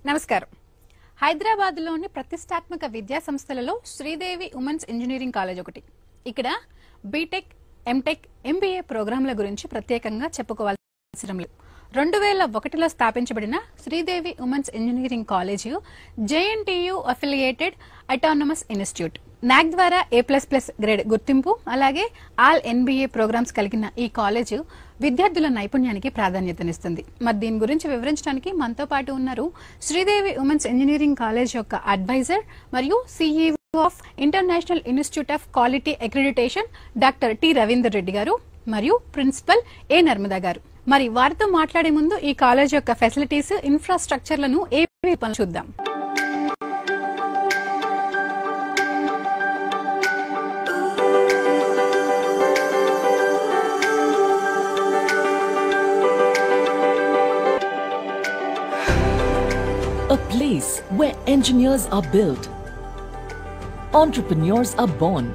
నమస్కారం. హైదరాబాద్లోని ప్రతిష్టాత్మక విద్యా సంస్థలలో శ్రీదేవి ఉమెన్స్ ఇంజనీరింగ్ కాలేజ్ ఒకటి. ఇక్కడ బీటెక్, ఎంటెక్, ఎంబీఏ ప్రోగ్రాంల గురించి ప్రత్యేకంగా చెప్పుకోవాల్సిన అవసరం లేదు. 2001లో స్థాపించబడిన Sridevi women's engineering college JNTU affiliated autonomous institute. నాక్ ద్వారా A++ గ్రేడ్ గుర్తింపు, అలాగే ఆల్ NBA ప్రోగ్రామ్స్ కలిగిన ఈ కాలేజ్ విద్యార్థుల నైపుణ్యానికి ప్రాధాన్యతనిస్తుంది. మరి దీని గురించి వివరించడానికి మనతో పాటు ఉన్నారు శ్రీదేవి ఉమెన్స్ ఇంజనీరింగ్ కాలేజ్ యొక్క అడ్వైజర్ మరియు CEO of international institute of quality accreditation doctor T Ravinder Reddy గారు మరియు ప్రిన్సిపల్ ఏ నర్మదా గారు. మరి వారితో మాట్లాడే ముందు ఈ కాలేజ్ యొక్క ఫెసిలిటీస్, ఇన్ఫ్రాస్ట్రక్చర్లను చూద్దాం. A place where engineers are built, entrepreneurs are born,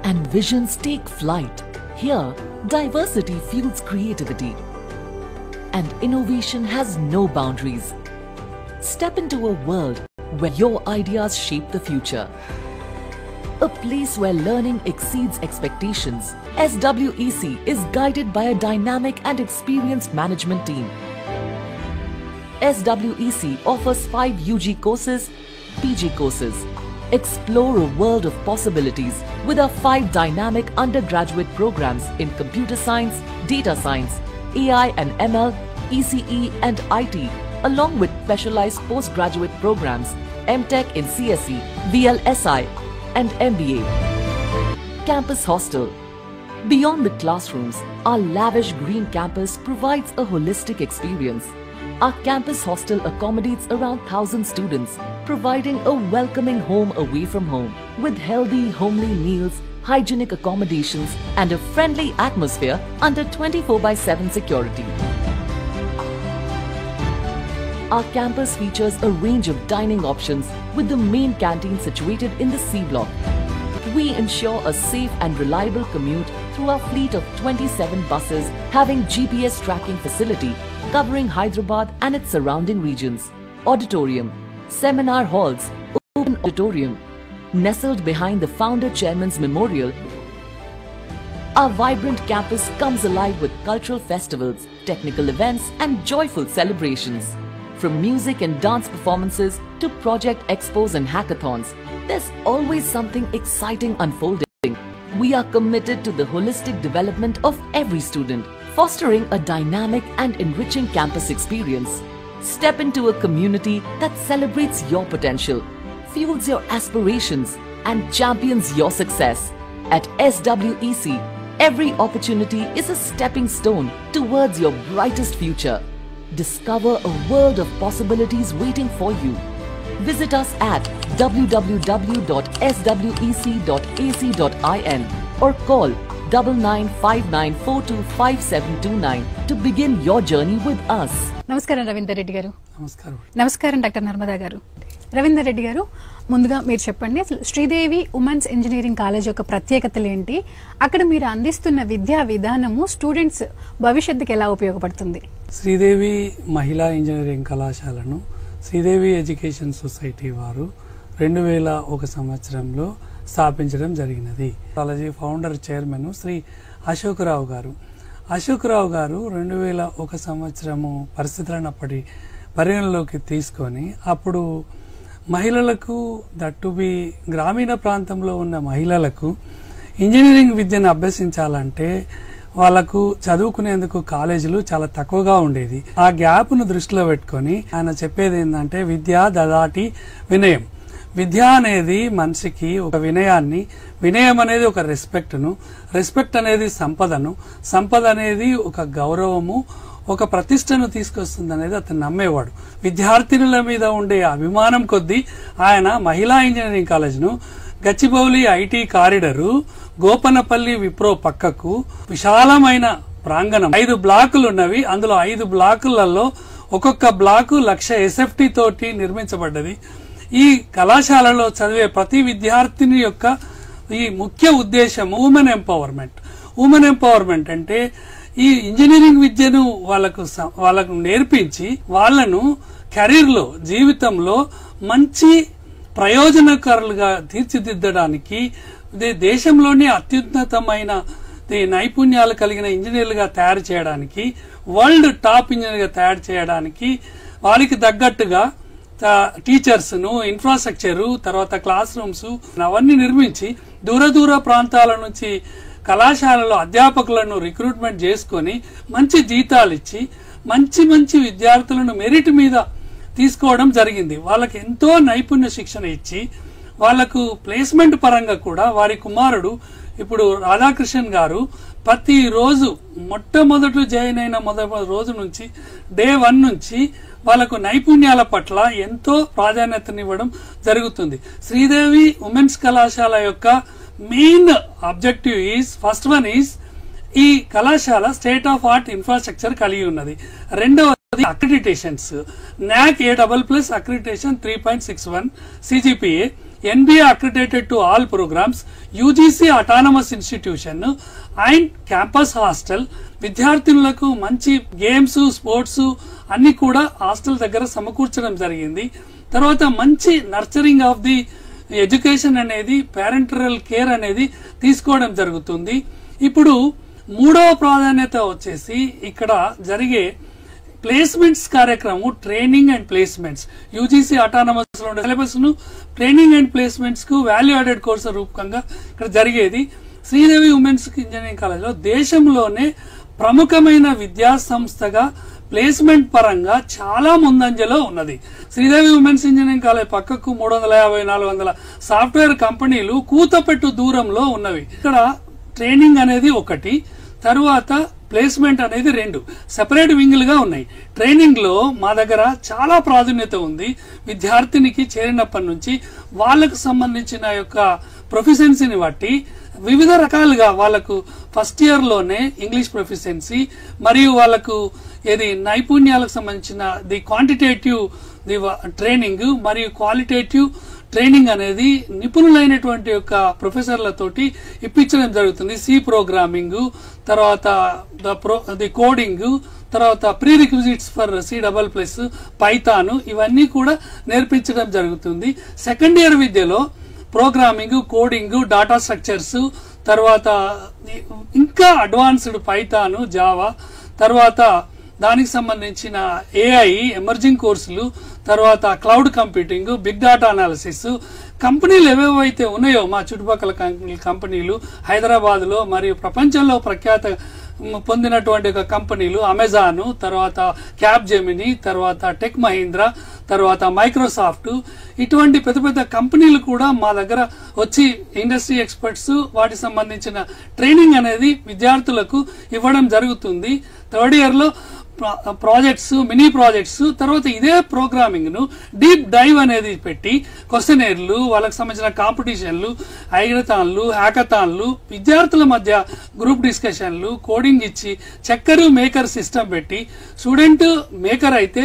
and visions take flight. Here, diversity fuels creativity, and innovation has no boundaries. Step into a world where your ideas shape the future. A place where learning exceeds expectations. SWEC is guided by a dynamic and experienced management team. SWEC offers 5 UG courses, PG courses. Explore a world of possibilities with our 5 dynamic undergraduate programs in computer science, data science, AI and ML, ECE and IT, along with specialized postgraduate programs, MTech in CSE, VLSI and MBA. Campus Hostel. Beyond the classrooms, our lavish green campus provides a holistic experience. Our campus hostel accommodates around 1,000 students, providing a welcoming home away from home with healthy, homely meals, hygienic accommodations, and a friendly atmosphere under 24/7 security. Our campus features a range of dining options with the main canteen situated in the C block. We ensure a safe and reliable commute through our fleet of 27 buses having GPS tracking facility covering Hyderabad and its surrounding regions. Auditorium, seminar halls, open auditorium, nestled behind the founder chairman's memorial. Our vibrant campus comes alive with cultural festivals, technical events and joyful celebrations. From music and dance performances to project expos and hackathons, there's always something exciting unfolding. We are committed to the holistic development of every student, fostering a dynamic and enriching campus experience. Step into a community that celebrates your potential, fuels your aspirations, and champions your success. At SWEC, every opportunity is a stepping stone towards your brightest future. Discover a world of possibilities waiting for you. Visit us at www.swec.ac.in or call 9959425729 to begin your journey with us. నమస్కారం రవీందర్ రెడ్డి గారు. నమస్కారం doctor Narmada గారు. రవీందర్ రెడ్డి గారు, ముందుగా మీరు చెప్పండి, అసలు Sridevi women's engineering college యొక్క ప్రత్యేకతలు ఏంటి? అక్కడ మీరు అందిస్తున్న విద్యా విధానము స్టూడెంట్స్ భవిష్యత్తుకి ఎలా ఉపయోగపడుతుంది? శ్రీదేవి మహిళా ఇంజనీరింగ్ కళాశాలను శ్రీదేవి ఎడ్యుకేషన్ సొసైటీ వారు 2001 సంవత్సరంలో స్థాపించడం జరిగినది. College founder chairman Shri Ashok Rao గారు. అశోక్ రావు గారు 2001 సంవత్సరము పరిస్థితులను అప్పటి పరిగణలోకి తీసుకొని అప్పుడు మహిళలకు, దట్టుబి గ్రామీణ ప్రాంతంలో ఉన్న మహిళలకు ఇంజనీరింగ్ విద్యను అభ్యసించాలంటే వాళ్లకు చదువుకునేందుకు కాలేజీలు చాలా తక్కువగా ఉండేది. ఆ గ్యాప్ ను దృష్టిలో పెట్టుకొని ఆయన చెప్పేది ఏంటంటే, విద్య దదాటి వినయం. విద్య అనేది మనిషికి ఒక వినయాన్ని, వినయం అనేది ఒక రెస్పెక్ట్ అనేది సంపదను, సంపద అనేది ఒక గౌరవము, ఒక ప్రతిష్టను తీసుకొస్తుంది అనేది అతను నమ్మేవాడు. విద్యార్థినుల మీద ఉండే అభిమానం కొద్దీ ఆయన మహిళా ఇంజనీరింగ్ కాలేజ్ను గచ్చిబౌలి ఐటీ కారిడరు, గోపనపల్లి విప్రో పక్కకు విశాలమైన ప్రాంగణం, 5 బ్లాకులు ఉన్నవి. అందులో 5 బ్లాకులలో ఒక్కొక్క బ్లాకు 1,00,000 SFT తోటి నిర్మించబడ్డది. ఈ కళాశాలలో చదివే ప్రతి విద్యార్థిని యొక్క ఈ ముఖ్య ఉద్దేశం ఉమెన్ ఎంపవర్మెంట్. ఉమెన్ ఎంపవర్మెంట్ అంటే ఈ ఇంజనీరింగ్ విద్యను వాళ్ళకు నేర్పించి వాళ్ళను కెరీర్లో జీవితంలో మంచి ప్రయోజనకారులుగా తీర్చిదిద్దడానికి దేశంలోనే అత్యున్నతమైన నైపుణ్యాలు కలిగిన ఇంజనీర్లుగా తయారు చేయడానికి, వరల్డ్ టాప్ ఇంజనీర్గా తయారు చేయడానికి వారికి తగ్గట్టుగా టీచర్స్ ను, ఇన్ఫ్రాస్ట్రక్చర్, తర్వాత క్లాస్ రూమ్స్ అవన్నీ నిర్మించి దూర ప్రాంతాల నుంచి కళాశాలలో అధ్యాపకులను రిక్రూట్మెంట్ చేసుకొని మంచి జీతాలు ఇచ్చి మంచి విద్యార్థులను మెరిట్ మీద తీసుకోవడం జరిగింది. వాళ్ళకి ఎంతో నైపుణ్య శిక్షణ ఇచ్చి వాళ్లకు ప్లేస్మెంట్ పరంగా కూడా వారి కుమారుడు ఇప్పుడు రాధాకృష్ణన్ గారు ప్రతిరోజు మొట్టమొదటి జాయిన్ అయిన మొదటి రోజు నుంచి డే 1 నుంచి వాళ్ళకు నైపుణ్యాల పట్ల ఎంతో ప్రాధాన్యతనివ్వడం జరుగుతుంది. శ్రీదేవి ఉమెన్స్ కళాశాల యొక్క main objective is, first one is ఈ కళాశాల స్టేట్ ఆఫ్ ఆర్ట్ ఇన్ఫ్రాస్ట్రక్చర్ కలిగి ఉన్నది. రెండవది అక్రిడిటేషన్స్, NAAC A++ accreditation 3.61 CGPA, NBA accredited to all programs, UGC autonomous institution and campus hostel. విద్యార్థులకు మంచి గేమ్స్, స్పోర్ట్స్ అన్ని కూడా హాస్టల్ దగ్గర సమకూర్చడం జరిగింది. తర్వాత మంచి నర్చరింగ్ ఆఫ్ ది ఎడ్యుకేషన్ అనేది, పేరెంటల్ కేర్ అనేది తీసుకోవడం జరుగుతుంది. ఇప్పుడు మూడవ ప్రాధాన్యత వచ్చేసి ఇక్కడ జరిగే ప్లేస్మెంట్స్ కార్యక్రమం, training and placements. UGC autonomous లో సిలబస్ ను ట్రైనింగ్ అండ్ ప్లేస్మెంట్స్ కు వాల్యూ యాడెడ్ కోర్సు రూపకంగా ఇక్కడ జరిగేది. శ్రీదేవి ఉమెన్స్ ఇంజనీరింగ్ కాలేజ్ లో దేశంలోనే ప్రముఖమైన విద్యా సంస్థగా ప్లేస్మెంట్ పరంగా చాలా ముందంజలో ఉన్నది. శ్రీదేవి ఉమెన్స్ ఇంజనీరింగ్ కాలేజ్ పక్కకు 350-400 సాఫ్ట్వేర్ కంపెనీలు కూతపెట్టు దూరంలో ఉన్నవి. ఇక్కడ ట్రైనింగ్ అనేది ఒకటి, తరువాత ప్లేస్మెంట్ అనేది 2 సెపరేట్ వింగ్లుగా ఉన్నాయి. ట్రైనింగ్ లో మా దగ్గర చాలా ప్రాధాన్యత ఉంది. విద్యార్థినికి చేరినప్పటి నుంచి వాళ్లకు సంబంధించిన యొక్క ప్రొఫిషియన్సీని బట్టి వివిధ రకాలుగా వాళ్లకు ఫస్ట్ ఇయర్ లోనే ఇంగ్లీష్ ప్రొఫిషియన్సీ మరియు వాళ్లకు నైపుణ్యాలకు సంబంధించిన ది క్వాంటిటేటివ్ ట్రైనింగ్ మరియు క్వాలిటేటివ్ ట్రైనింగ్ అనేది నిపుణులైనటువంటి యొక్క ప్రొఫెసర్లతోటి ఇప్పించడం జరుగుతుంది. సి ప్రోగ్రామింగ్, తర్వాత ది కోడింగ్, తర్వాత pre requisites for C++, Python ఇవన్నీ కూడా నేర్పించడం జరుగుతుంది. సెకండ్ ఇయర్ విద్యలో ప్రోగ్రామింగ్, కోడింగ్, డాటా స్ట్రక్చర్స్, తర్వాత ఇంకా అడ్వాన్స్డ్ పైథాన్, జావా, తర్వాత దానికి సంబంధించిన AI ఎమర్జింగ్ కోర్సులు, తర్వాత cloud computing, big data analysis. కంపెనీలు ఏవేవైతే ఉన్నాయో మా చుట్టుపక్కల కంపెనీలు హైదరాబాద్ లో మరియు ప్రపంచంలో ప్రఖ్యాత పొందినటువంటి కంపెనీలు అమెజాన్, తర్వాత క్యాప్జెమిని, తర్వాత టెక్ మహీంద్రా, తర్వాత మైక్రోసాఫ్ట్, ఇటువంటి పెద్ద కంపెనీలు కూడా మా దగ్గర వచ్చి ఇండస్ట్రీ ఎక్స్పర్ట్స్ వాటికి సంబంధించిన ట్రైనింగ్ అనేది విద్యార్థులకు ఇవ్వడం జరుగుతుంది. థర్డ్ ఇయర్ లో ప్రాజెక్ట్స్, మినీ ప్రాజెక్ట్స్, తర్వాత ఇదే ప్రోగ్రామింగ్ ను డీప్ డైవ్ అనేది పెట్టి క్వశ్చనర్లు, వాళ్ళకి సంబంధించిన కాంపిటీషన్లు, ఐగతాన్లు, హ్యాకథాన్లు, విద్యార్థుల మధ్య గ్రూప్ డిస్కషన్లు, కోడింగ్ ఇచ్చి చెక్కరు మేకర్ సిస్టమ్ పెట్టి స్టూడెంట్ మేకర్ అయితే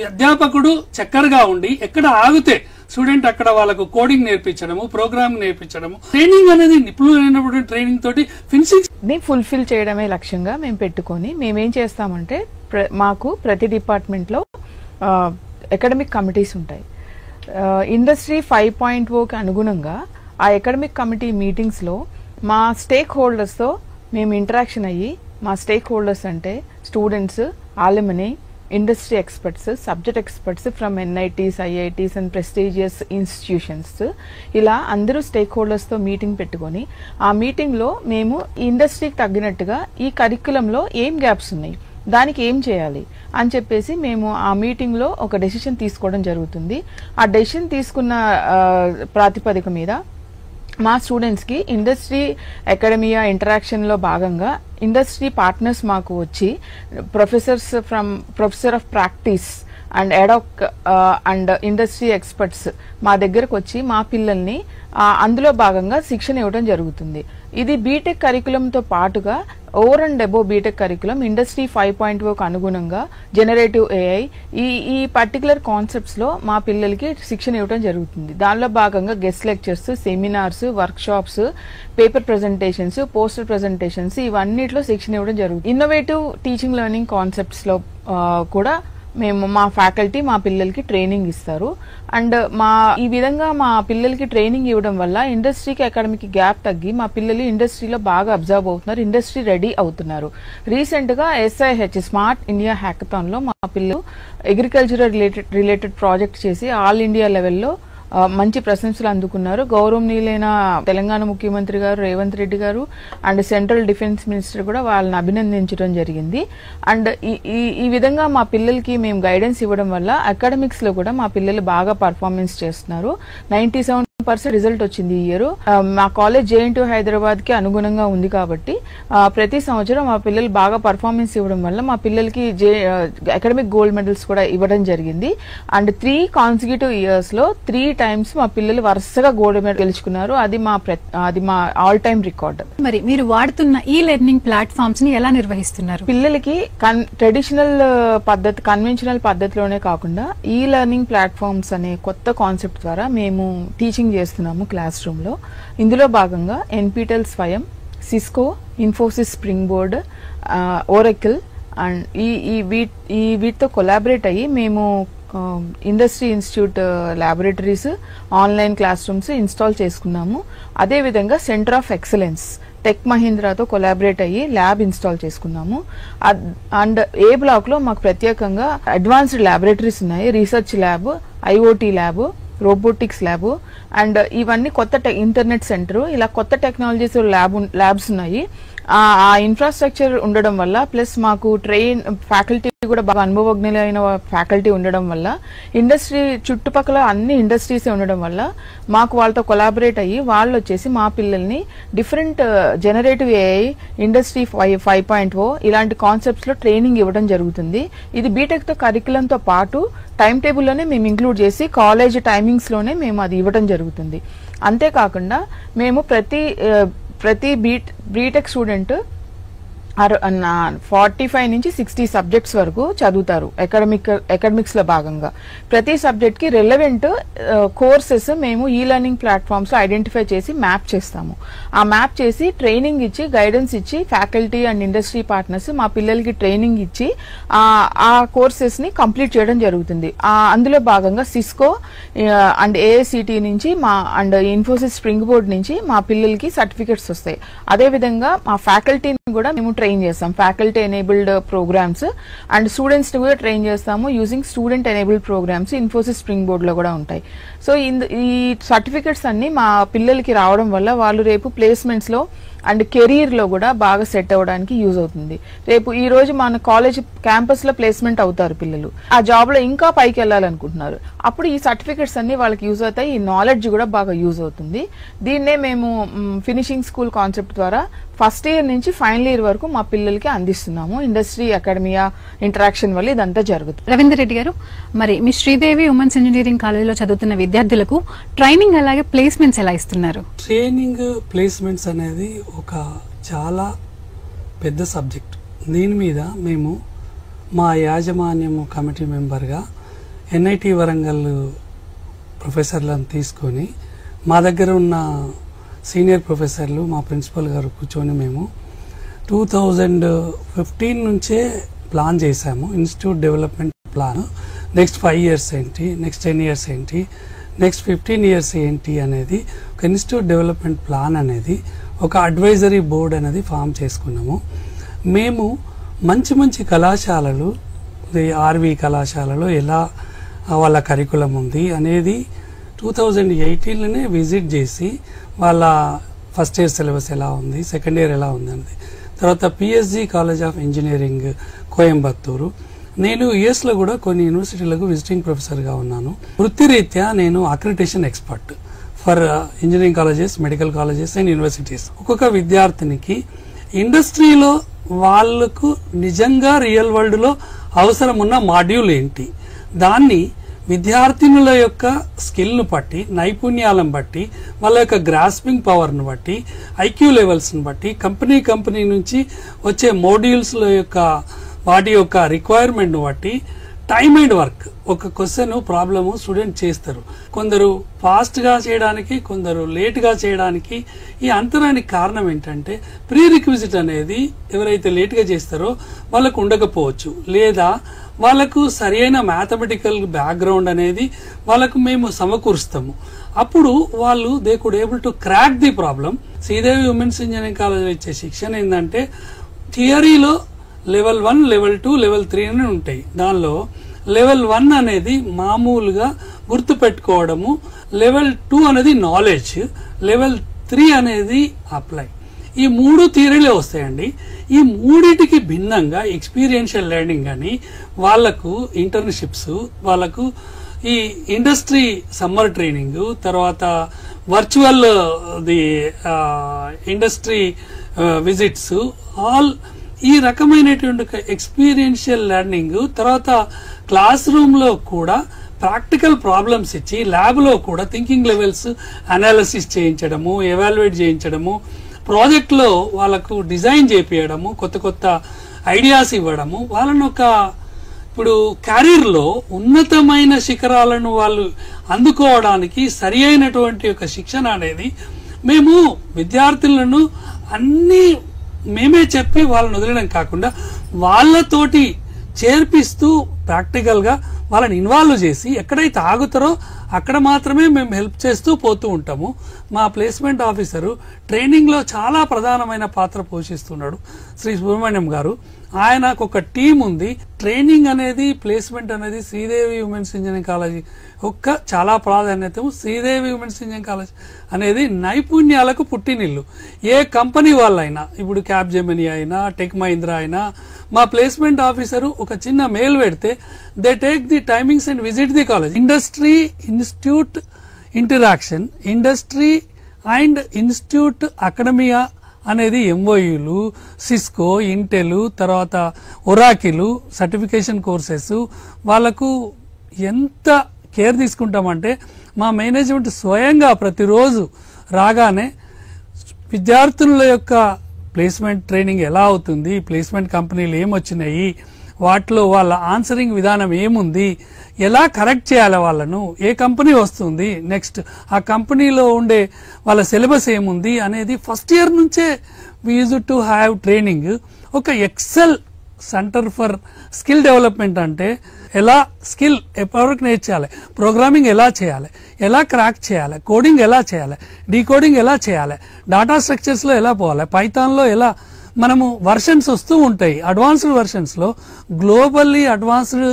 అధ్యాపకుడు చెక్కర్గా ఉండి ఎక్కడ ఆగితే స్టూడెంట్ అక్కడ వాళ్ళకు కోడింగ్ నేర్పించడము, ప్రోగ్రామింగ్ నేర్పించడము, ట్రైనింగ్ అనేది నిపుణులైనప్పుడు ట్రైనింగ్ తోటి ఫినిషింగ్ ని ఫుల్ఫిల్ చేయడమే లక్ష్యంగా మేము పెట్టుకొని మేమేం చేస్తామంటే మాకు ప్రతి డిపార్ట్మెంట్ లో అకాడమిక్ కమిటీస్ ఉంటాయి. ఇండస్ట్రీ 5.0కి అనుగుణంగా ఆ అకాడమిక్ కమిటీ మీటింగ్స్ లో మా స్టేక్ హోల్డర్స్ తో మేము ఇంటరాక్షన్ అయ్యి, మా స్టేక్ హోల్డర్స్ అంటే students, alumni, industry experts, subject experts from NITs, IITs and prestigious institutions, ఇలా అందరూ స్టేక్ హోల్డర్స్ తో మీటింగ్ పెట్టుకొని ఆ మీటింగ్ లో మేము ఇండస్ట్రీకి తగ్గినట్టుగా ఈ కరిక్యులంలో ఏం గ్యాప్స్ ఉన్నాయి, దానికి ఏం చేయాలి అని చెప్పేసి మేము ఆ మీటింగ్ లో ఒక డెసిషన్ తీసుకోవడం జరుగుతుంది. ఆ డెసిషన్ తీసుకున్న ప్రాతిపదిక మీద మా స్టూడెంట్స్ కి ఇండస్ట్రీ అకాడమియా ఇంటరాక్షన్ లో భాగంగా ఇండస్ట్రీ పార్ట్నర్స్ మాకు వచ్చి ప్రొఫెసర్ ఆఫ్ ప్రాక్టీస్ అండ్ ఎడాక్ అండ్ ఇండస్ట్రీ ఎక్స్పర్ట్స్ మా దగ్గరకు వచ్చి మా పిల్లల్ని అందులో భాగంగా శిక్షణ ఇవ్వడం జరుగుతుంది. ఇది బీటెక్ కరికులంతో పాటుగా over and above BTech curriculum industry 5.0కు అనుగుణంగా జనరేటివ్ AI ఈ పర్టికులర్ కాన్సెప్ట్స్ లో మా పిల్లలకి శిక్షణ ఇవ్వడం జరుగుతుంది. దానిలో భాగంగా guest lectures, seminars, workshops, paper presentations, poster presentations ఇవన్నిట్లో శిక్షణ ఇవ్వడం జరుగుతుంది. ఇన్నోవేటివ్ టీచింగ్ లెర్నింగ్ కాన్సెప్ట్స్ లో కూడా మేము మా ఫ్యాకల్టీ మా పిల్లలకి ట్రైనింగ్ ఇస్తారు. అండ్ ఈ విధంగా మా పిల్లలకి ట్రైనింగ్ ఇవ్వడం వల్ల ఇండస్ట్రీకి అకాడమిక్ గ్యాప్ తగ్గి మా పిల్లలు ఇండస్ట్రీలో బాగా అబ్జర్వ్ అవుతున్నారు, ఇండస్ట్రీ రెడీ అవుతున్నారు. రీసెంట్ గా SIH స్మార్ట్ ఇండియా హ్యాకథాన్ లో మా పిల్లలు అగ్రికల్చరల్ రిలేటెడ్ ప్రాజెక్ట్ చేసి ఆల్ ఇండియా లెవెల్లో మంచి ప్రశంసలు అందుకున్నారు. గౌరవనీయులైన తెలంగాణ ముఖ్యమంత్రి గారు రేవంత్ రెడ్డి గారు అండ్ సెంట్రల్ డిఫెన్స్ మినిస్టర్ కూడా వాళ్ళని అభినందించడం జరిగింది. అండ్ ఈ విధంగా మా పిల్లలకి మేము గైడెన్స్ ఇవ్వడం వల్ల అకాడమిక్స్ లో కూడా మా పిల్లలు బాగా పర్ఫార్మెన్స్ చేస్తున్నారు. 97% రిజల్ట్ వచ్చింది ఈ ఇయర్. మా కాలేజ్ JNTU హైదరాబాద్ కి అనుగుణంగా ఉంది కాబట్టి ప్రతి సంవత్సరం మా పిల్లలు బాగా పర్ఫార్మెన్స్ ఇవ్వడం వల్ల మా పిల్లలకి అకాడమిక్ గోల్డ్ మెడల్స్ కూడా ఇవ్వడం జరిగింది. అండ్ 3 కాన్సిక్యూటివ్ ఇయర్స్ లో 3 times మా పిల్లలు వరుసగా గోల్డ్ మెడల్ గెలుచుకున్నారు. అది మా ఆల్ టైమ్ రికార్డ్. మరి మీరు వాడుతున్న ఈ లెర్నింగ్ ప్లాట్ఫామ్స్ ని ఎలా నిర్వహిస్తున్నారు? పిల్లలకి ట్రెడిషనల్ పద్ధతి, కన్వెన్షనల్ పద్ధతిలోనే కాకుండా ఈ లెర్నింగ్ ప్లాట్ఫామ్స్ అనే కొత్త కాన్సెప్ట్ ద్వారా మేము టీచింగ్ చేస్తున్నాము క్లాస్ రూమ్ లో. ఇందులో భాగంగా NPTEL Swayam, Cisco, Infosys Springboard, Oracle and వీటితో కొలాబరేట్ అయ్యి మేము industry institute laboratories, online classrooms install చేసుకున్నాము. అదేవిధంగా సెంటర్ ఆఫ్ ఎక్సలెన్స్ టెక్ మహీంద్రాతో కొలాబరేట్ అయ్యి ల్యాబ్ ఇన్స్టాల్ చేసుకున్నాము. అండ్ ఏ బ్లాక్ లో మాకు ప్రత్యేకంగా అడ్వాన్స్డ్ ల్యాబొరేటరీస్ ఉన్నాయి. Research lab, IoT lab, robotics lab and ఇవన్నీ కొత్త ఇంటర్నెట్ సెంటర్, ఇలా కొత్త టెక్నాలజీస్ ల్యాబ్స్ ఉన్నాయి. ఆ ఇన్ఫ్రాస్ట్రక్చర్ ఉండడం వల్ల ప్లస్ మాకు ఫ్యాకల్టీ కూడా బాగా అనుభవజ్ఞులైన ఫ్యాకల్టీ ఉండడం వల్ల ఇండస్ట్రీ చుట్టుపక్కల అన్ని ఇండస్ట్రీసే ఉండడం వల్ల మాకు వాళ్ళతో కొలాబరేట్ అయ్యి వాళ్ళు వచ్చేసి మా పిల్లల్ని డిఫరెంట్ జనరేటివ్ AI, ఇండస్ట్రీ 5.0 ఇలాంటి కాన్సెప్ట్స్ లో ట్రైనింగ్ ఇవ్వడం జరుగుతుంది. ఇది బీటెక్ తో కరికులంతో పాటు టైం టేబుల్లోనే మేము ఇంక్లూడ్ చేసి కాలేజ్ టైమింగ్స్ లోనే మేము అది ఇవ్వడం జరుగుతుంది. అంతేకాకుండా మేము ప్రతి బీటెక్ స్టూడెంట్ 45 నుంచి 60 సబ్జెక్ట్స్ వరకు చదువుతారు అకాడమిక్స్ లో భాగంగా. ప్రతి సబ్జెక్ట్ కి రెలవెంట్ కోర్సెస్ మేము ఈ లెర్నింగ్ ప్లాట్ఫామ్స్ లో ఐడెంటిఫై చేసి మ్యాప్ చేస్తాము. ఆ మ్యాప్ చేసి ట్రైనింగ్ ఇచ్చి గైడెన్స్ ఇచ్చి ఫ్యాకల్టీ అండ్ ఇండస్ట్రీ పార్ట్నర్స్ మా పిల్లలకి ట్రైనింగ్ ఇచ్చి ఆ కోర్సెస్ ని కంప్లీట్ చేయడం జరుగుతుంది. అందులో భాగంగా సిస్కో అండ్ AICT నుంచి అండ్ ఇన్ఫోసిస్ స్ప్రింగ్ బోర్డ్ నుంచి మా పిల్లలకి సర్టిఫికెట్స్ వస్తాయి. అదేవిధంగా మా ఫ్యాకల్టీని కూడా మేము ట్రైన్ చేస్తాం. Faculty enabled programs and students ని కూడా ట్రైన్ చేస్తాము using student enabled programs Infosys springboard లో కూడా ఉంటాయి. సో ఈ సర్టిఫికెట్స్ అన్ని మా పిల్లలకి రావడం వల్ల వాళ్ళు రేపు ప్లేస్మెంట్స్ లో అండ్ కెరీర్ లో కూడా బాగా సెట్ అవ్వడానికి యూజ్ అవుతుంది. రేపు ఈ రోజు మన కాలేజ్ క్యాంపస్ లో ప్లేస్మెంట్ అవుతారు పిల్లలు, ఆ జాబ్ లో ఇంకా పైకి వెళ్ళాలనుకుంటున్నారు. అప్పుడు ఈ సర్టిఫికెట్స్ అన్ని వాళ్ళకి యూజ్ అవుతాయి, ఈ నాలెడ్జ్ కూడా బాగా యూజ్ అవుతుంది. దీన్నే మేము ఫినిషింగ్ స్కూల్ కాన్సెప్ట్ ద్వారా ఫస్ట్ ఇయర్ నుంచి ఫైనల్ ఇయర్ వరకు మా పిల్లలకి అందిస్తున్నాము. ఇండస్ట్రీ అకాడమియా ఇంటరాక్షన్ వల్ల ఇదంతా జరుగుతుంది. రవీందర్ రెడ్డి గారు, మరి మీ శ్రీదేవి ఉమెన్స్ ఇంజనీరింగ్ కాలేజీలో చదువుతున్న విద్యార్థులకు ట్రైనింగ్ అలాగే ప్లేస్మెంట్స్ ఎలా ఇస్తున్నారు? ట్రైనింగ్ ప్లేస్మెంట్స్ అనేది ఒక చాలా పెద్ద సబ్జెక్ట్. దీని మీద మేము మా యాజమాన్యము కమిటీ మెంబర్గా NIT వరంగల్ ప్రొఫెసర్లను తీసుకొని మా దగ్గర ఉన్న సీనియర్ ప్రొఫెసర్లు మా ప్రిన్సిపల్ గారు కూర్చొని మేము 2015 నుంచే ప్లాన్ చేశాము. Institute development plan, next 5 years ఏంటి, నెక్స్ట్ 10 years ఏంటి, నెక్స్ట్ 15 years ఏంటి అనేది ఒక ఇన్స్టిట్యూట్ డెవలప్మెంట్ ప్లాన్ అనేది ఒక అడ్వైజరీ బోర్డ్ అనేది ఫామ్ చేసుకున్నాము. మేము మంచి కళాశాలలు, RV కళాశాలలో ఎలా వాళ్ళ కరికులం ఉంది అనేది 2018లోనే విజిట్ చేసి వాళ్ళ ఫస్ట్ ఇయర్ సిలబస్ ఎలా ఉంది, సెకండ్ ఇయర్ ఎలా ఉంది అనేది. తర్వాత PSG college of engineering Coimbatore, నేను యుఎస్లో కూడా కొన్ని యూనివర్సిటీలకు విజిటింగ్ ప్రొఫెసర్గా ఉన్నాను. వృత్తిరీత్యా నేను accreditation expert for engineering colleges, medical colleges and universities. ఒక్కొక్క విద్యార్థినికి ఇండస్ట్రీలో వాళ్లకు నిజంగా రియల్ వరల్డ్ లో అవసరం ఉన్న మాడ్యూల్ ఏంటి, దాన్ని విద్యార్థినుల యొక్క స్కిల్ను బట్టి, నైపుణ్యాలను బట్టి, వాళ్ళ యొక్క గ్రాస్పింగ్ పవర్ను బట్టి, IQ లెవెల్స్ని బట్టి, కంపెనీ నుంచి వచ్చే మోడ్యూల్స్ల యొక్క వాటి యొక్క రిక్వైర్మెంట్ను బట్టి టైమ్ అండ్ వర్క్. ఒక క్వశ్చన్ ప్రాబ్లము స్టూడెంట్ చేస్తారు, కొందరు ఫాస్ట్ గా చేయడానికి, కొందరు లేట్ గా చేయడానికి. ఈ అంతరానికి కారణం ఏంటంటే ప్రీ రిక్విజిట్ అనేది ఎవరైతే లేట్ గా చేస్తారో వాళ్ళకు ఉండకపోవచ్చు, లేదా వాళ్ళకు సరైన మ్యాథమెటికల్ బ్యాక్గ్రౌండ్ అనేది వాళ్ళకు మేము సమకూరుస్తాము. అప్పుడు వాళ్ళు they could able to crack the problem. Sridevi women's engineering కాలేజ్లో ఇచ్చే శిక్షణ ఏంటంటే థియరీలో లెవెల్ 1, లెవెల్ 2, లెవెల్ 3 అని ఉంటాయి. దానిలో లెవెల్ 1 అనేది మామూలుగా గుర్తు పెట్టుకోవడము, లెవెల్ 2 అనేది నాలెడ్జ్, లెవెల్ 3 అనేది అప్లై. ఈ 3 థియరీలే వస్తాయండి. ఈ మూడిటికి భిన్నంగా ఎక్స్పీరియన్షియల్ లెర్నింగ్ అని వాళ్లకు ఇంటర్న్షిప్స్, వాళ్లకు ఈ ఇండస్ట్రీ సమ్మర్ ట్రైనింగ్, తర్వాత virtual the industry visits, all ఈ రకమైనటువంటి ఎక్స్పీరియన్షియల్ లెర్నింగ్. తర్వాత క్లాస్ రూమ్ లో కూడా ప్రాక్టికల్ ప్రాబ్లమ్స్ ఇచ్చి ల్యాబ్ లో కూడా థింకింగ్ లెవెల్స్ అనాలిసిస్ చేయించడము, ఎవాల్యుయేట్ చేయించడము, ప్రాజెక్ట్ లో వాళ్ళకు డిజైన్ చేయించడము, కొత్త కొత్త ఐడియాస్ ఇవ్వడము, వాళ్ళను ఒక ఇప్పుడు కెరీర్ లో ఉన్నతమైన శిఖరాలను వాళ్ళు అందుకోవడానికి సరి అయినటువంటి ఒక శిక్షణ అనేది మేము విద్యార్థులను అన్ని మేమే చెప్పి వాళ్ళని వదిలేయడం కాకుండా వాళ్ళతోటి చేర్పిస్తూ ప్రాక్టికల్ గా వాళ్ళని ఇన్వాల్వ్ చేసి ఎక్కడైతే ఆగుతారో అక్కడ మాత్రమే మేము హెల్ప్ చేస్తూ పోతూ ఉంటాము. మా ప్లేస్మెంట్ ఆఫీసరు ట్రైనింగ్ లో చాలా ప్రధానమైన పాత్ర పోషిస్తున్నాడు శ్రీ సుబ్రహ్మణ్యం గారు. ఆయనకు ఒక టీం ఉంది. ట్రైనింగ్ అనేది, ప్లేస్మెంట్ అనేది శ్రీదేవి ఉమెన్స్ ఇంజనీరింగ్ కాలేజీ ఒక్క చాలా ప్రాధాన్యత. శ్రీదేవి ఉమెన్స్ ఇంజనీరింగ్ కాలేజ్ అనేది నైపుణ్యాలకు పుట్టినిల్లు. ఏ కంపెనీ వాళ్ళైనా, ఇప్పుడు క్యాప్జెమినీ అయినా, టెక్ మహీంద్రా అయినా, మా ప్లేస్మెంట్ ఆఫీసరు ఒక చిన్న మెయిల్ పెడితే they take the timings and visit the college. Industry institute interaction, industry and institute academia అనేది ఎంఓయూలు, సిస్కో, ఇంటెల్, తర్వాత ఒరాకిలు సర్టిఫికేషన్ కోర్సెస్. వాళ్ళకు ఎంత కేర్ తీసుకుంటామంటే మా మేనేజ్మెంట్ స్వయంగా ప్రతిరోజు రాగానే విద్యార్థుల యొక్క ప్లేస్మెంట్ ట్రైనింగ్ ఎలా అవుతుంది, ప్లేస్మెంట్ కంపెనీలు ఏమొచ్చినాయి, వాటిలో వాళ్ళ ఆన్సరింగ్ విధానం ఏముంది, ఎలా కరెక్ట్ చేయాలి వాళ్ళను, ఏ కంపెనీ వస్తుంది నెక్స్ట్, ఆ కంపెనీలో ఉండే వాళ్ళ సిలబస్ ఏముంది అనేది ఫస్ట్ ఇయర్ నుంచే we use to have training. ఒక excel centre for skill development అంటే ఎలా స్కిల్ ఎప్పటివరకు నేర్చాలి, ప్రోగ్రామింగ్ ఎలా చేయాలి, ఎలా క్రాక్ చేయాలి, కోడింగ్ ఎలా చేయాలి, డీకోడింగ్ ఎలా చేయాలి, డాటా స్ట్రక్చర్స్లో ఎలా పోవాలి, పైథాన్లో ఎలా మనము వర్షన్స్ వస్తూ ఉంటాయి. అడ్వాన్స్డ్ వర్షన్స్ లో గ్లోబల్లీ అడ్వాన్స్డ్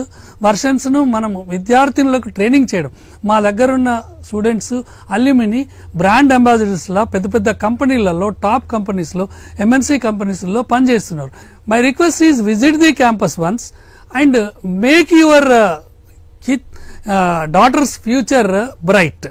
వర్షన్స్ ను మనము విద్యార్థులకు ట్రైనింగ్ చేయడం. మా దగ్గర ఉన్న స్టూడెంట్స్ అల్యూమిని బ్రాండ్ అంబాసిడర్స్ లా పెద్ద పెద్ద కంపెనీలలో, టాప్ కంపెనీస్ లో, ఎంఎన్సీ కంపెనీస్ లో పనిచేస్తున్నారు. My request is visit the campus once and make your daughters future bright.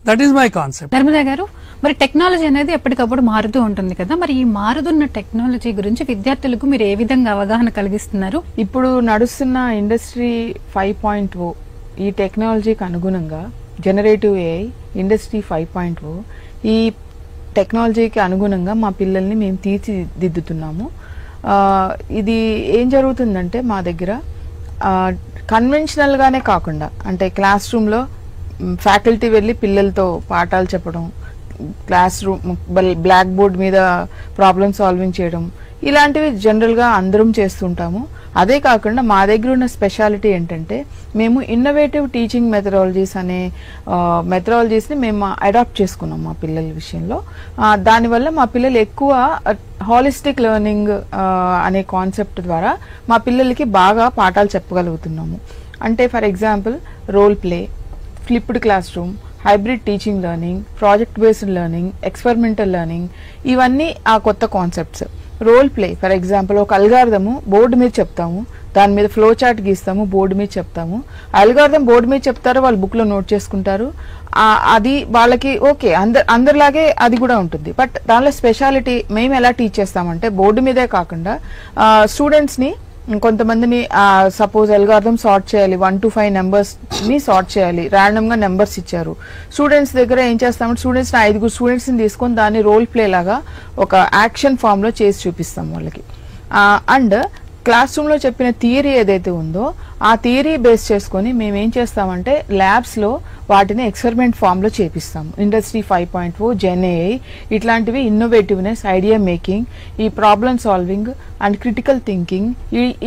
That is my concept. Narmada గారు, మరి టెక్నాలజీ అనేది ఎప్పటికప్పుడు మారుతూ ఉంటుంది కదా, మరి ఈ మారుతున్న టెక్నాలజీ గురించి విద్యార్థులకు మీరు ఏ విధంగా అవగాహన కలిగిస్తున్నారు? ఇప్పుడు నడుస్తున్న ఇండస్ట్రీ 5.0 ఈ టెక్నాలజీకి అనుగుణంగా జనరేటివ్ ఏఐ, ఇండస్ట్రీ 5.0 ఈ టెక్నాలజీకి అనుగుణంగా మా పిల్లల్ని మేము తీర్చిదిద్దుతున్నాము. ఇది ఏం జరుగుతుందంటే మా దగ్గర కన్వెన్షనల్గానే కాకుండా, అంటే క్లాస్ రూమ్లో ఫ్యాకల్టీ వెళ్ళి పిల్లలతో పాఠాలు చెప్పడం, క్లాస్ రూమ్ బ్లాక్ బోర్డ్ మీద ప్రాబ్లమ్ సాల్వింగ్ చేయడం, ఇలాంటివి జనరల్గా అందరం చేస్తుంటాము. అదే కాకుండా మా దగ్గర ఉన్న స్పెషాలిటీ ఏంటంటే మేము ఇన్నోవేటివ్ టీచింగ్ మెథడాలజీస్ అనే మెథడాలజీస్ని మేము అడాప్ట్ చేసుకున్నాం మా పిల్లల విషయంలో. దానివల్ల మా పిల్లలు ఎక్కువ హాలిస్టిక్ లెర్నింగ్ అనే కాన్సెప్ట్ ద్వారా మా పిల్లలకి బాగా పాఠాలు చెప్పగలుగుతున్నాము. అంటే for example role play, flipped classroom, hybrid teaching learning, project based learning, experimental learning, ఇవన్నీ ఆ కొత్త concepts. Role play for example ఒక అల్గారిథము బోర్డు మీద చెప్తాము, దాని మీద ఫ్లో చార్ట్ గీస్తాము, బోర్డు మీద చెప్తాము. అల్గారిథం బోర్డు మీద చెప్తారు, వాళ్ళు బుక్ లో నోట్ చేసుకుంటారు. అది వాళ్ళకి ఓకే, అందరిలాగే అది కూడా ఉంటుంది. బట్ దానిలో స్పెషాలిటీ మేము ఎలా టీచ్ చేస్తామంటే బోర్డు మీదే కాకుండా స్టూడెంట్స్ ని, కొంతమందిని సపోజ్ అల్గారిథం సార్ట్ చేయాలి, 1 to 5 నెంబర్స్ ని సార్ట్ చేయాలి, ర్యాండమ్ గా నెంబర్స్ ఇచ్చారు. స్టూడెంట్స్ దగ్గర ఏం చేస్తామంటే స్టూడెంట్స్ 5 స్టూడెంట్స్ ని తీసుకొని దాన్ని రోల్ ప్లే లాగా ఒక యాక్షన్ ఫామ్ లో చేసి చూపిస్తాం వాళ్ళకి. అండ్ క్లాస్ రూమ్ లో చెప్పిన థియరీ ఏదైతే ఉందో ఆ థియరీ బేస్ చేసుకొని మేము ఏం చేస్తామంటే ల్యాబ్స్ లో వాటిని ఎక్స్పెరిమెంట్ ఫామ్ లో చేపిస్తాము. ఇండస్ట్రీ 5.0, జెన్ఏఐ ఇట్లాంటివి ఇన్నోవేటివ్నెస్, ఐడియా మేకింగ్, ఈ problem solving and critical thinking,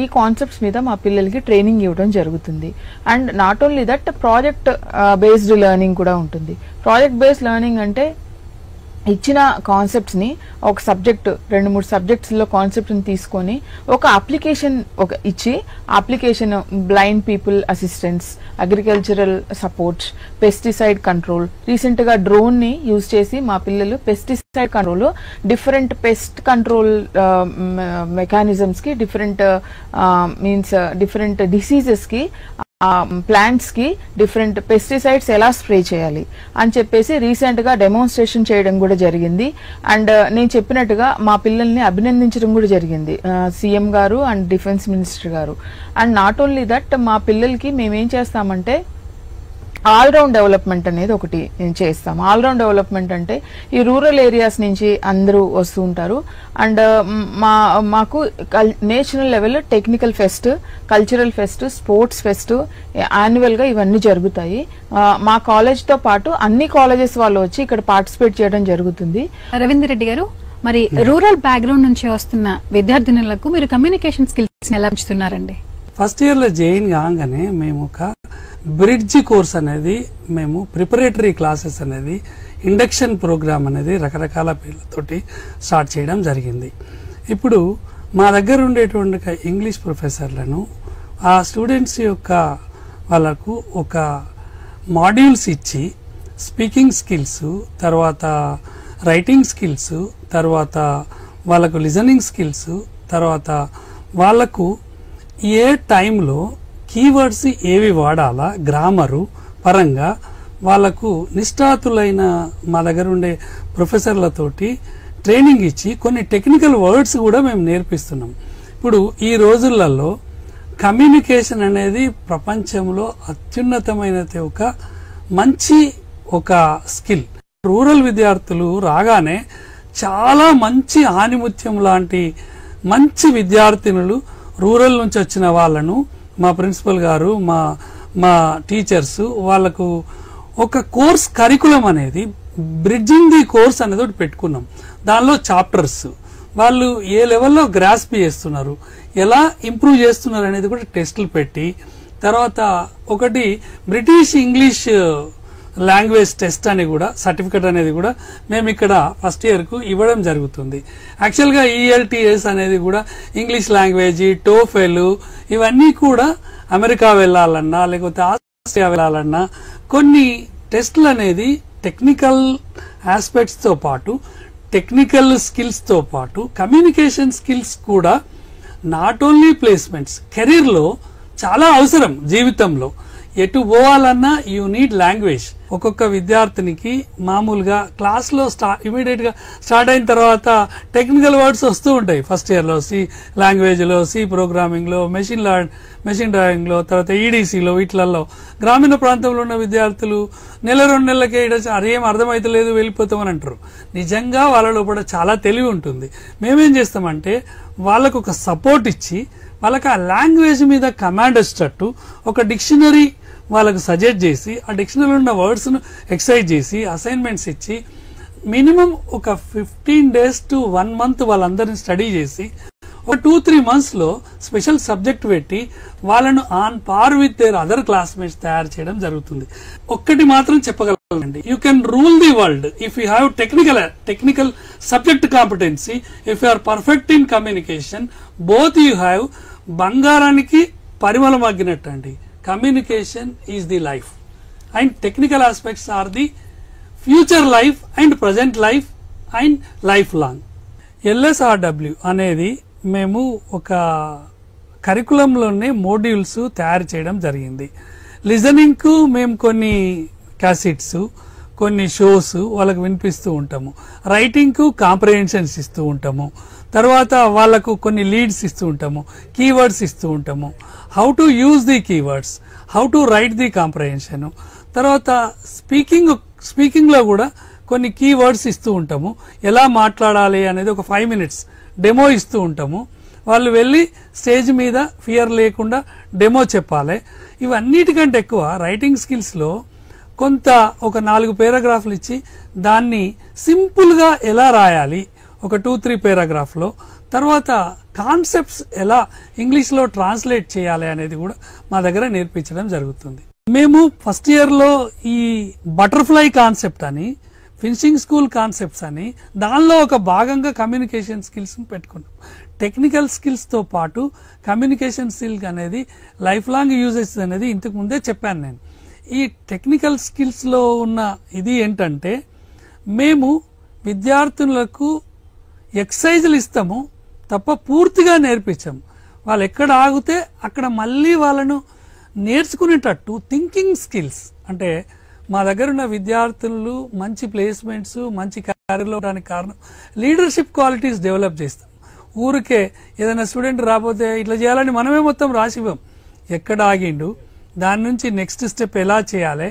ఈ కాన్సెప్ట్స్ మీద మా పిల్లలకి ట్రైనింగ్ ఇవ్వడం జరుగుతుంది. And not only that project based learning కూడా ఉంటుంది. ప్రాజెక్ట్ బేస్డ్ లెర్నింగ్ అంటే ఇచ్చిన కాన్సెప్ట్స్ ని ఒక సబ్జెక్ట్ 2-3 సబ్జెక్ట్స్ లో కాన్సెప్ట్ ని తీసుకొని ఒక అప్లికేషన్ ఇచ్చి application blind people assistance, agricultural supports, pesticide control. Recent గా డ్రోన్ ని యూజ్ చేసి మా పిల్లలు pesticide control, different pest control mechanisms కి, డిఫరెంట్ డిఫరెంట్ డిసీజెస్ కి, ప్లాంట్స్ కి డిఫరెంట్ పెస్టిసైడ్స్ ఎలా స్ప్రే చేయాలి అని చెప్పేసి రీసెంట్ గా డెమోన్స్ట్రేషన్ చేయడం కూడా జరిగింది. అండ్ నేను చెప్పినట్టుగా మా పిల్లల్ని అభినందించడం కూడా జరిగింది సీఎం గారు అండ్ డిఫెన్స్ మినిస్టర్ గారు. అండ్ నాట్ ఓన్లీ దట్ మా పిల్లలకి మేమేం చేస్తామంటే ఆల్రౌండ్ డెవలప్మెంట్ అనేది ఒకటి చేస్తాం. ఆల్రౌండ్ డెవలప్మెంట్ అంటే ఈ రూరల్ ఏరియాస్ నుంచి అందరూ వస్తూ ఉంటారు. అండ్ మాకు national level technical pest, cultural fest, sports pest annual గా ఇవన్నీ జరుగుతాయి. మా కాలేజ్ తో పాటు అన్ని కాలేజెస్ వాళ్ళు వచ్చి ఇక్కడ పార్టిసిపేట్ చేయడం జరుగుతుంది. రవీందర్ రెడ్డి గారు, మరి రూరల్ బ్యాక్గ్రౌండ్ నుంచి వస్తున్న విద్యార్థినులకు మీరు కమ్యూనికేషన్ స్కిల్స్ ఎలా పెంచుతున్నారండి? ఫస్ట్ ఇయర్ లో జాయిన్ కాగానే మేము ఒక బ్రిడ్జ్ కోర్స్ అనేది, మేము ప్రిపరేటరీ క్లాసెస్ అనేది, ఇండక్షన్ ప్రోగ్రామ్ అనేది రకరకాల పేర్లతోటి స్టార్ట్ చేయడం జరిగింది. ఇప్పుడు మా దగ్గర ఉండేటువంటి ఇంగ్లీష్ ప్రొఫెసర్లను ఆ స్టూడెంట్స్ యొక్క వాళ్ళకు ఒక మాడ్యూల్స్ ఇచ్చి స్పీకింగ్ స్కిల్స్, తర్వాత రైటింగ్ స్కిల్స్, తర్వాత వాళ్ళకు లిజనింగ్ స్కిల్స్, తర్వాత వాళ్ళకు ఏ టైంలో కీవర్డ్స్ ఏవి వాడాలా గ్రామరు పరంగా వాళ్లకు నిష్ఠాతులైన మా దగ్గర ఉండే ప్రొఫెసర్లతోటి ట్రైనింగ్ ఇచ్చి కొన్ని టెక్నికల్ వర్డ్స్ కూడా మేము నేర్పిస్తున్నాం. ఇప్పుడు ఈ రోజులలో కమ్యూనికేషన్ అనేది ప్రపంచంలో అత్యున్నతమైన ఒక మంచి ఒక స్కిల్. రూరల్ విద్యార్థులు రాగానే చాలా మంచి ఆనిముత్యం లాంటి మంచి విద్యార్థినులు రూరల్ నుంచి వచ్చిన వాళ్ళను మా ప్రిన్సిపల్ గారు, మా టీచర్స్ వాళ్ళకు ఒక కోర్స్ కరికులం అనేది బ్రిడ్జింగ్ ది కోర్స్ అనేది ఒకటి పెట్టుకున్నాం. దానిలో చాప్టర్స్ వాళ్ళు ఏ లెవెల్లో గ్రాస్ప్ చేస్తున్నారు, ఎలా ఇంప్రూవ్ చేస్తున్నారు అనేది కూడా టెస్టులు పెట్టి, తర్వాత ఒకటి బ్రిటిష్ ఇంగ్లీష్ లాంగ్వేజ్ టెస్ట్ అని కూడా సర్టిఫికెట్ అనేది కూడా మేము ఇక్కడ ఫస్ట్ ఇయర్ కు ఇవ్వడం జరుగుతుంది. యాక్చువల్ గా ELTS అనేది కూడా ఇంగ్లీష్ లాంగ్వేజ్, టోఫెల్ ఇవన్నీ కూడా అమెరికా వెళ్లాలన్నా లేకపోతే ఆస్ట్రేలియా వెళ్లాలన్నా కొన్ని టెస్టులు అనేది టెక్నికల్ ఆస్పెక్ట్స్ తో పాటు, టెక్నికల్ స్కిల్స్ తో పాటు కమ్యూనికేషన్ స్కిల్స్ కూడా నాట్ ఓన్లీ ప్లేస్మెంట్స్, కెరీర్ లో చాలా అవసరం. జీవితంలో ఎటు పోవాలన్నా యూ నీడ్ లాంగ్వేజ్. ఒక్కొక్క విద్యార్థినికి మామూలుగా క్లాస్ లో ఇమీడియట్ గా స్టార్ట్ అయిన తర్వాత టెక్నికల్ వర్డ్స్ వస్తూ ఉంటాయి. ఫస్ట్ ఇయర్ లో సి లాంగ్వేజ్ లో, సి ప్రోగ్రామింగ్ లో, మెషిన్ డ్రైవింగ్ లో, తర్వాత ఈడీసీలో, వీటిలలో గ్రామీణ ప్రాంతంలో ఉన్న విద్యార్థులు 1-2 నెలలకే అదేం అర్థమైతలేదు వెళ్ళిపోతామని అంటారు. నిజంగా వాళ్ళలో కూడా చాలా తెలివి ఉంటుంది. మేమేం చేస్తామంటే వాళ్ళకు ఒక సపోర్ట్ ఇచ్చి వాళ్ళకి ఆ లాంగ్వేజ్ మీద కమాండ్ వచ్చేటట్టు ఒక డిక్షనరీ వాళ్ళకు సజెస్ట్ చేసి, ఆ డిక్షనరీలో ఉన్న వర్డ్స్ ను ఎక్సర్సైజ్ చేసి, అసైన్మెంట్స్ ఇచ్చి, మినిమం ఒక 15 days to 1 month వాళ్ళందరినీ స్టడీ చేసి ఒక 2-3 months లో స్పెషల్ సబ్జెక్ట్ పెట్టి వాళ్ళను on par with their other classmates తయారు చేయడం జరుగుతుంది. ఒక్కటి మాత్రం చెప్పగలండి, you can rule the world if you have technical subject competency, if you are perfect in communication, both you have. బంగారానికి పరిమళం అగ్గినట్టు అండి, communication is the life and technical aspects are the future life and present life and life long. LSRW అనేది మేము ఒక కరికులంలోనే modules తయారు చేయడం జరిగింది. లిజనింగ్ కు మేము కొన్ని క్యాసెట్స్, కొన్ని షోస్ వాళ్ళకు వినిపిస్తూ ఉంటాము. రైటింగ్ కు కాంప్రహెన్షన్స్ ఇస్తూ ఉంటాము. తర్వాత వాళ్ళకు కొన్ని లీడ్స్ ఇస్తూ ఉంటాము, కీవర్డ్స్ ఇస్తూ ఉంటాము, how to use the keywords, how to right the comprehension. తర్వాత స్పీకింగ్ లో కూడా కొన్ని కీవర్డ్స్ ఇస్తూ ఉంటాము, ఎలా మాట్లాడాలి అనేది ఒక 5 minutes డెమో ఇస్తూ ఉంటాము. వాళ్ళు వెళ్ళి స్టేజ్ మీద ఫియర్ లేకుండా డెమో చెప్పాలి. ఇవన్నిటికంటే ఎక్కువ రైటింగ్ స్కిల్స్లో కొంత ఒక 4 పారాగ్రాఫ్లు ఇచ్చి దాన్ని సింపుల్గా ఎలా రాయాలి ఒక 2-3 పారాగ్రాఫ్లో, తర్వాత కాన్సెప్ట్స్ ఎలా ఇంగ్లీష్లో ట్రాన్స్లేట్ చేయాలి అనేది కూడా మా దగ్గర నేర్పించడం జరుగుతుంది. మేము ఫస్ట్ ఇయర్లో ఈ బటర్ఫ్లై కాన్సెప్ట్ అని, ఫినిషింగ్ స్కూల్ కాన్సెప్ట్స్ అని దానిలో ఒక భాగంగా కమ్యూనికేషన్ స్కిల్స్ని పెట్టుకున్నాం. టెక్నికల్ స్కిల్స్తో పాటు కమ్యూనికేషన్ స్కిల్స్ అనేది లైఫ్ లాంగ్ యూజెస్ అనేది ఇంతకు ముందే చెప్పాను నేను. ఈ టెక్నికల్ స్కిల్స్లో ఉన్న ఇది ఏంటంటే మేము విద్యార్థులకు ఎక్సర్సైజులు ఇస్తాము తప్ప పూర్తిగా నేర్పించాము. వాళ్ళు ఎక్కడ ఆగితే అక్కడ మళ్ళీ వాళ్ళను నేర్చుకునేటట్టు థింకింగ్ స్కిల్స్, అంటే మా దగ్గర ఉన్న విద్యార్థులు మంచి ప్లేస్మెంట్స్ మంచి క్యారియర్లో ఉండడానికి కారణం లీడర్షిప్ క్వాలిటీస్ డెవలప్ చేస్తాం. ఊరికే ఏదైనా స్టూడెంట్ రాకపోతే ఇట్లా చేయాలని మనమే మొత్తం రాసివ్వం. ఎక్కడ ఆగిండు, దాని నుంచి నెక్స్ట్ స్టెప్ ఎలా చేయాలి,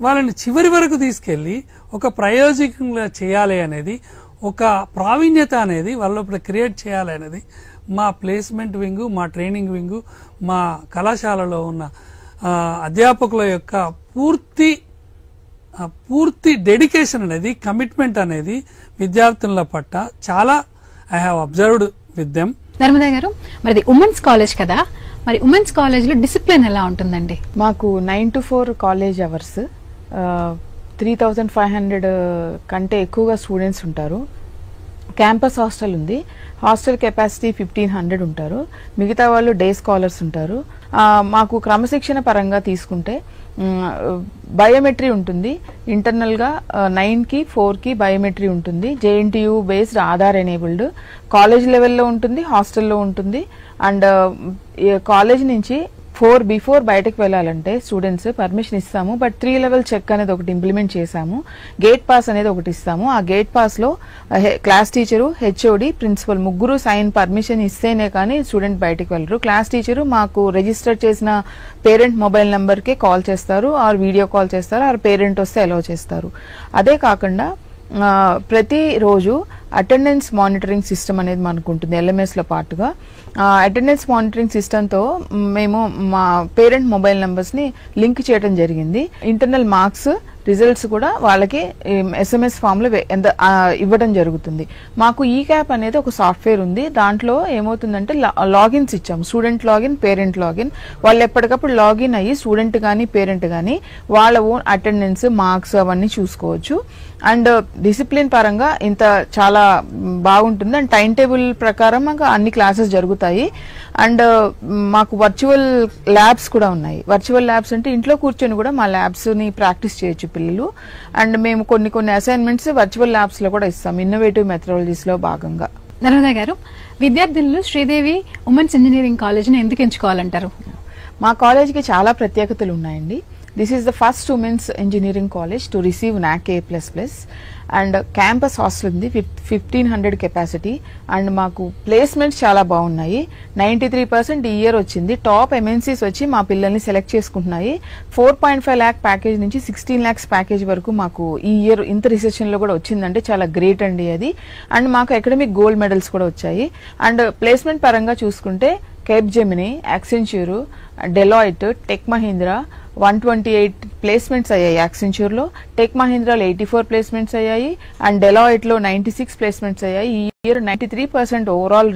వాళ్ళని చివరి వరకు తీసుకెళ్ళి ఒక ప్రయోజకంగా చేయాలి అనేది, ఒక ప్రావీణ్యత అనేది వాళ్ళ క్రియేట్ చేయాలి అనేది మా ప్లేస్మెంట్ వింగు, మా ట్రైనింగ్ వింగు, మా కళాశాలలో ఉన్న అధ్యాపకుల యొక్క పూర్తి డెడికేషన్ అనేది, కమిట్మెంట్ అనేది విద్యార్థుల పట్ల చాలా I have observed with them. Narmada గారు, మరి ఉమెన్స్ కాలేజ్ కదా, మరి ఉమెన్స్ కాలేజ్ లో డిసిప్లిన్ ఎలా ఉంటుందండి? మాకు 9 to 4 కాలేజ్ అవర్స్, 3500 కంటే ఎక్కువగా స్టూడెంట్స్ ఉంటారు. క్యాంపస్ హాస్టల్ ఉంది. హాస్టల్ కెపాసిటీ 1500 ఉంటారు. మిగతా వాళ్ళు డే స్కాలర్స్ ఉంటారు. మాకు క్రమశిక్షణ పరంగా తీసుకుంటే బయోమెట్రీ ఉంటుంది. ఇంటర్నల్గా 9కి 4కి బయోమెట్రీ ఉంటుంది. JNTU based Aadhaar enabled. College లెవెల్లో ఉంటుంది, హాస్టల్లో ఉంటుంది. అండ్ కాలేజ్ నుంచి 4 బిఫోర్ బయటకు వెళ్ళాలంటే స్టూడెంట్స్ పర్మిషన్ ఇస్తాము. బట్ 3 లెవెల్ చెక్ అనేది ఒకటి ఇంప్లిమెంట్ చేశాము. గేట్ పాస్ అనేది ఒకటి ఇస్తాము. ఆ గేట్ పాస్లో క్లాస్ టీచరు, HOD, ప్రిన్సిపల్ ముగ్గురు సైన్ పర్మిషన్ ఇస్తేనే కానీ స్టూడెంట్ బయటకు వెళ్ళరు. క్లాస్ టీచరు మాకు రిజిస్టర్ చేసిన పేరెంట్ మొబైల్ నెంబర్కే కాల్ చేస్తారు, ఆర్ వీడియో కాల్ చేస్తారు, ఆర్ పేరెంట్ వస్తే అలౌ చేస్తారు. అదే కాకుండా ప్రతిరోజు అటెండెన్స్ మానిటరింగ్ సిస్టమ్ అనేది మనకు ఉంటుంది LMSలో పాటుగా. అటెండెన్స్ మానిటరింగ్ సిస్టంతో మేము మా పేరెంట్ మొబైల్ నెంబర్స్ని లింక్ చేయడం జరిగింది. ఇంటర్నల్ మార్క్స్ రిజల్ట్స్ కూడా వాళ్ళకి SMS ఫామ్లో ఇవ్వడం జరుగుతుంది. మాకు ఈక్యాప్ అనేది ఒక సాఫ్ట్వేర్ ఉంది. దాంట్లో ఏమవుతుందంటే లాగిన్స్ ఇచ్చాము, స్టూడెంట్ లాగిన్, పేరెంట్ లాగిన్. వాళ్ళు ఎప్పటికప్పుడు లాగిన్ అయ్యి స్టూడెంట్ కానీ పేరెంట్ కానీ వాళ్ళ ఓన్ అటెండెన్స్, మార్క్స్ అవన్నీ చూసుకోవచ్చు. అండ్ డిసిప్లిన్ పరంగా ఇంత చాలా బాగుంటుంది. అండ్ టైం టేబుల్ ప్రకారం మాకు అన్ని క్లాసెస్ జరుగుతాయి. అండ్ మాకు వర్చువల్ ల్యాబ్స్ కూడా ఉన్నాయి. వర్చువల్ ల్యాబ్స్ అంటే ఇంట్లో కూర్చొని కూడా మా ల్యాబ్స్ని ప్రాక్టీస్ చేయొచ్చు పిల్లలు. అండ్ మేము కొన్ని అసైన్మెంట్స్ వర్చువల్ ల్యాబ్స్లో కూడా ఇస్తాం, ఇన్నోవేటివ్ మెథడాలజీస్లో భాగంగా. నర్మదా గారు, విద్యార్థులు శ్రీదేవి ఉమెన్స్ ఇంజనీరింగ్ కాలేజ్ని ఎందుకు ఎంచుకోవాలంటారు? మా కాలేజ్కి చాలా ప్రత్యేకతలు ఉన్నాయండి. This is the first women's engineering college to receive NAC A++. And campus hostel ఉంది, 1500 కెపాసిటీ. అండ్ మాకు ప్లేస్మెంట్స్ చాలా బాగున్నాయి. 93% ఈ ఇయర్ వచ్చింది. టాప్ MNCs వచ్చి మా పిల్లల్ని సెలెక్ట్ చేసుకుంటున్నాయి. 4.5 lakh ప్యాకేజ్ నుంచి 16 lakhs ప్యాకేజ్ వరకు మాకు ఈ ఇయర్ ఇంత రిసెషన్లో కూడా వచ్చిందంటే చాలా గ్రేట్ అండి అది. అండ్ మాకు అకాడమిక్ గోల్డ్ మెడల్స్ కూడా వచ్చాయి. అండ్ ప్లేస్మెంట్ పరంగా చూసుకుంటే Capgemini, Accenture, Deloitte, Tech Mahindra 128 placements అయ్యాయి. యాక్సెంచర్లో, టెక్ మహీంద్రాలో 84 ప్లేస్మెంట్స్ అయ్యాయి. అండ్ డెలాయిట్లో 96 ప్లేస్మెంట్స్ అయ్యాయి. ఈ ఇయర్ 93% ఓవరాల్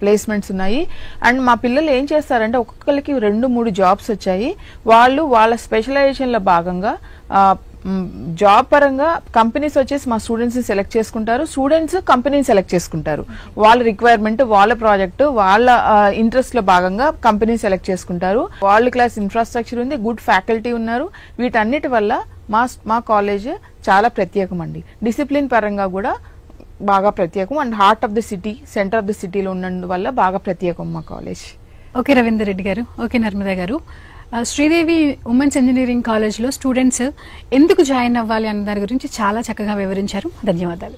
ప్లేస్మెంట్స్ ఉన్నాయి. అండ్ మా పిల్లలు ఏం చేస్తారంటే ఒక్కొక్కరికి 2-3 జాబ్స్ వచ్చాయి. వాళ్ళు వాళ్ళ స్పెషలైజేషన్లో భాగంగా జాబ్ పరంగా కంపెనీస్ వచ్చేసి మా స్టూడెంట్స్ని సెలెక్ట్ చేసుకుంటారు, స్టూడెంట్స్ కంపెనీని సెలెక్ట్ చేసుకుంటారు. వాళ్ళ రిక్వైర్మెంట్, వాళ్ళ ప్రాజెక్ట్, వాళ్ళ ఇంట్రెస్ట్ లో భాగంగా కంపెనీ సెలెక్ట్ చేసుకుంటారు. వరల్డ్ క్లాస్ ఇన్ఫ్రాస్ట్రక్చర్ ఉంది, గుడ్ ఫ్యాకల్టీ ఉన్నారు. వీటన్నిటి వల్ల మా కాలేజ్ చాలా ప్రత్యేకం అండి. డిసిప్లిన్ పరంగా కూడా బాగా ప్రత్యేకం. And heart of the city, centre of the సిటీలో ఉన్నందువల్ల బాగా ప్రత్యేకం మా కాలేజ్. ఓకే రవీందర్ రెడ్డి గారు, ఓకే నర్మదా గారు, శ్రీదేవి ఉమెన్స్ ఇంజనీరింగ్ కాలేజ్లో స్టూడెంట్స్ ఎందుకు జాయిన్ అవ్వాలి అన్న దాని గురించి చాలా చక్కగా వివరించారు. ధన్యవాదాలు.